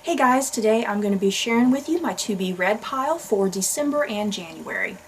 Hey guys, today I'm going to be sharing with you my to-be read pile for December and January.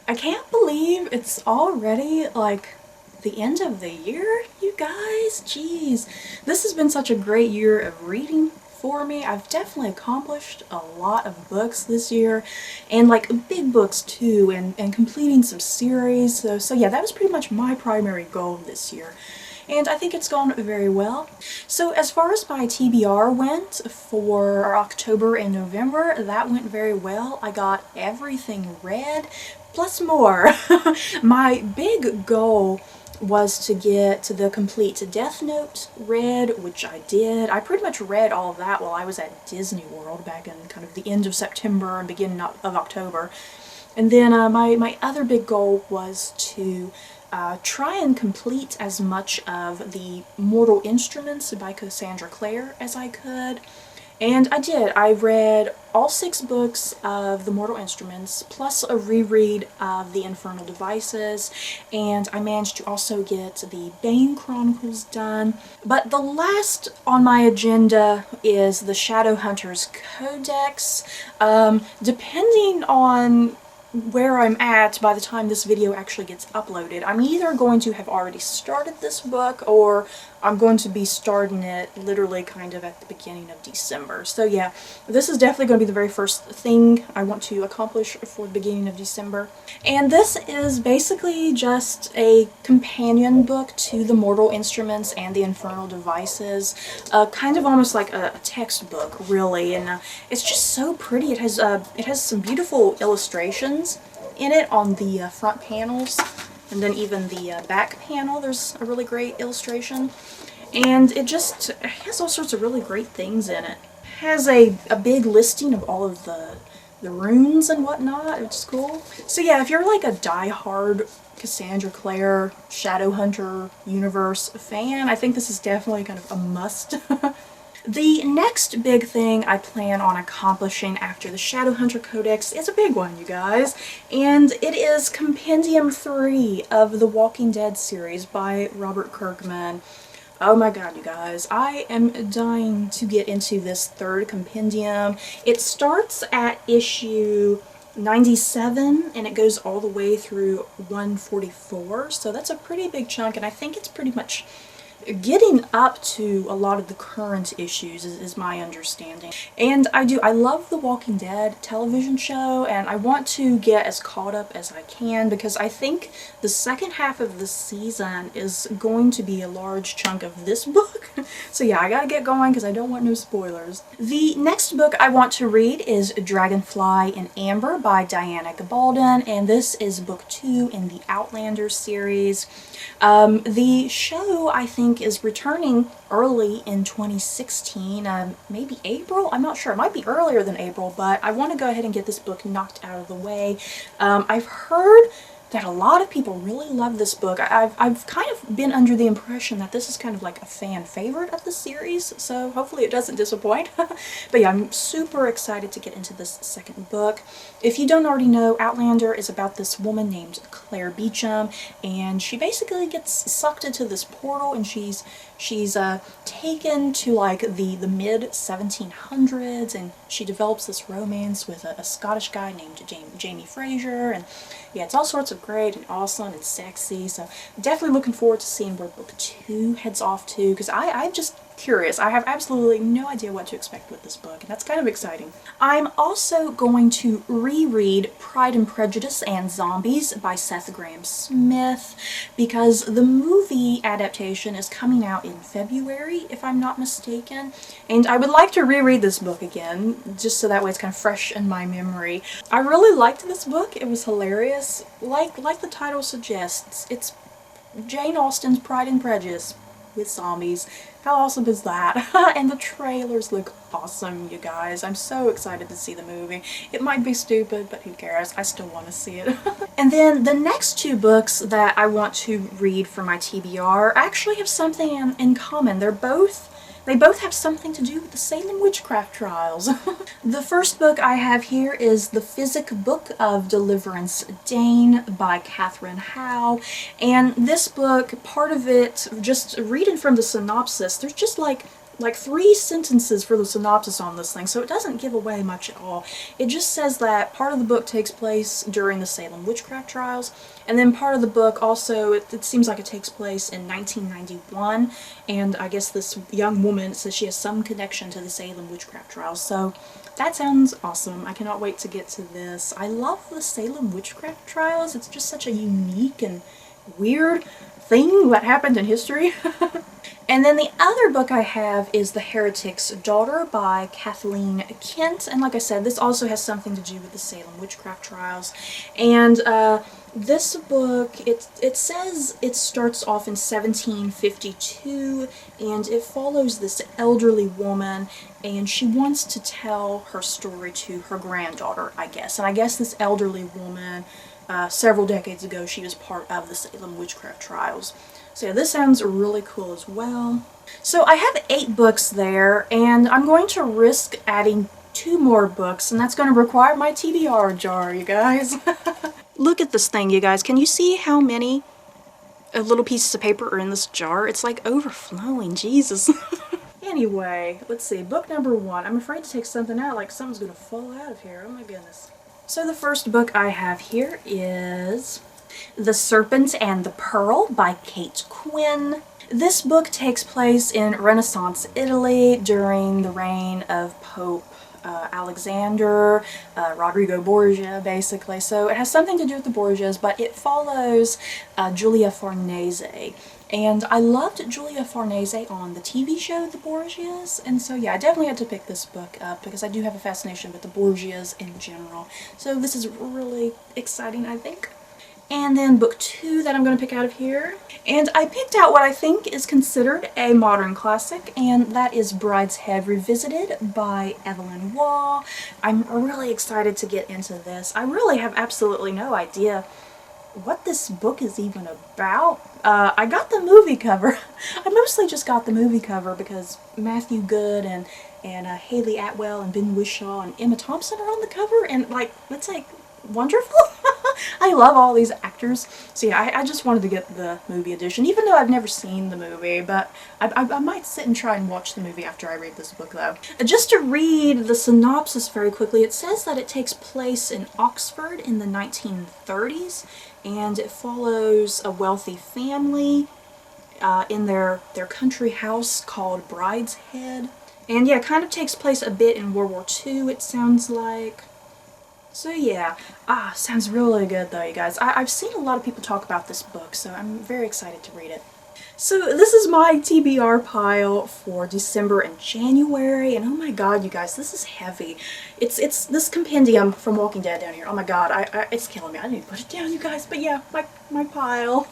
I can't believe it's already like the end of the year, you guys. Jeez, this has been such a great year of reading for me. I've definitely accomplished a lot of books this year, and like big books too, and completing some series. So yeah, that was pretty much my primary goal this year. And I think it's gone very well. So as far as my TBR went for October and November, that went very well. I got everything read, plus more. My big goal was to get the complete Death Note read, which I did. I pretty much read all of that while I was at Disney World back in kind of the end of September and beginning of October. And then my other big goal was to try and complete as much of the Mortal Instruments by Cassandra Clare as I could. And I did. I read all 6 books of the Mortal Instruments, plus a reread of the Infernal Devices, and I managed to also get the Bane Chronicles done. But the last on my agenda is the Shadowhunters Codex. Depending on where I'm at by the time this video actually gets uploaded, I'm either going to have already started this book or I'm going to be starting it literally kind of at the beginning of December. So yeah, this is definitely going to be the very first thing I want to accomplish for the beginning of December. And this is basically just a companion book to the Mortal Instruments and the Infernal Devices. Kind of almost like a textbook, really, and it's just so pretty. It has some beautiful illustrations in it on the front panels, and then even the back panel there's a really great illustration, and it has all sorts of really great things in it. It has a big listing of all of the runes and whatnot, which is cool. So yeah, if you're like a die-hard Cassandra Clare Shadowhunter universe fan, I think this is definitely kind of a must. The next big thing I plan on accomplishing after the Shadowhunter Codex is a big one, you guys, and it is Compendium 3 of the Walking Dead series by Robert Kirkman. Oh my god, you guys, I am dying to get into this third compendium. It starts at issue 97 and it goes all the way through 144, so that's a pretty big chunk, and I think it's pretty much getting up to a lot of the current issues is my understanding. And I love the Walking Dead television show, and I want to get as caught up as I can because I think the second half of the season is going to be a large chunk of this book. So yeah, I gotta get going because I don't want no spoilers. The next book I want to read is Dragonfly in Amber by Diana Gabaldon, and this is book 2 in the Outlander series. The show, I think, is returning early in 2016, maybe April? I'm not sure. It might be earlier than April, but I want to go ahead and get this book knocked out of the way. I've heard that a lot of people really love this book. I've kind of been under the impression that this is kind of like a fan favorite of the series, so hopefully it doesn't disappoint. But yeah, I'm super excited to get into this second book. If you don't already know, Outlander is about this woman named Claire Beecham, and she basically gets sucked into this portal, and she's taken to like the mid-1700s, and she develops this romance with a Scottish guy named Jamie Fraser, and yeah, it's all sorts of great and awesome and sexy, so definitely looking forward to seeing where book 2 heads off to, because I'm just curious. I have absolutely no idea what to expect with this book, and that's kind of exciting. I'm also going to reread Pride and Prejudice and Zombies by Seth Grahame-Smith, because the movie adaptation is coming out in February, if I'm not mistaken, and I would like to reread this book again, just so that way it's kind of fresh in my memory. I really liked this book. It was hilarious. Like the title suggests, it's Jane Austen's Pride and Prejudice with zombies. How awesome is that? And the trailers look awesome, you guys. I'm so excited to see the movie. It might be stupid, but who cares? I still want to see it. And then the next 2 books that I want to read for my TBR actually have something in common. They're both They both have something to do with the Salem Witchcraft trials. The first book I have here is The Physic Book of Deliverance Dane by Catherine Howe. And this book, part of it, just reading from the synopsis, there's just like 3 sentences for the synopsis on this thing, so it doesn't give away much at all. It just says that part of the book takes place during the Salem Witchcraft trials, and then part of the book also, it seems like it takes place in 1991, and I guess this young woman says she has some connection to the Salem Witchcraft trials, so that sounds awesome. I cannot wait to get to this. I love the Salem Witchcraft trials. It's just such a unique and weird thing that happened in history. And then the other book I have is The Heretic's Daughter by Kathleen Kent, and like I said, this also has something to do with the Salem Witchcraft trials. And this book, it says it starts off in 1752, and it follows this elderly woman, and she wants to tell her story to her granddaughter, I guess. And I guess this elderly woman, several decades ago, she was part of the Salem Witchcraft trials. So yeah, this sounds really cool as well. So I have 8 books there, and I'm going to risk adding 2 more books, and that's going to require my TBR jar, you guys. Look at this thing, you guys. Can you see how many little pieces of paper are in this jar? It's like overflowing, Jesus. Anyway, let's see. Book number 1. I'm afraid to take something out, like something's going to fall out of here. Oh my goodness. So the first book I have here is The Serpent and the Pearl by Kate Quinn. This book takes place in Renaissance Italy during the reign of Pope Alexander, Rodrigo Borgia, basically. So it has something to do with the Borgias, but it follows Giulia Farnese. And I loved Giulia Farnese on the TV show The Borgias, and so yeah, I definitely had to pick this book up because I do have a fascination with the Borgias in general. So this is really exciting, I think. And then book 2 that I'm going to pick out of here. And I picked out what I think is considered a modern classic, and that is Brideshead Revisited by Evelyn Waugh. I'm really excited to get into this. I really have absolutely no idea what this book is even about. I got the movie cover. I mostly just got the movie cover because Matthew Good and Haley Atwell and Ben Whishaw and Emma Thompson are on the cover, and like, that's like wonderful. I love all these actors. So yeah, I just wanted to get the movie edition, even though I've never seen the movie, but I might sit and try and watch the movie after I read this book though. Just to read the synopsis very quickly, it says that it takes place in Oxford in the 1930s, and it follows a wealthy family in their country house called Brideshead. And yeah, it kind of takes place a bit in World War II, it sounds like. So yeah, sounds really good though, you guys. I've seen a lot of people talk about this book, so I'm very excited to read it. So this is my TBR pile for December and January, and oh my god, you guys, this is heavy. It's this compendium from Walking Dead down here. Oh my god, it's killing me. I need to put it down, you guys, but yeah, my pile.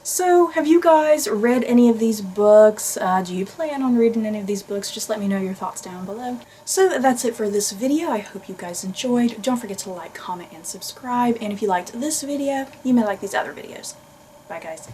So, have you guys read any of these books? Do you plan on reading any of these books? Just let me know your thoughts down below. So that's it for this video. I hope you guys enjoyed. Don't forget to like, comment, and subscribe. And if you liked this video, you may like these other videos. Bye guys.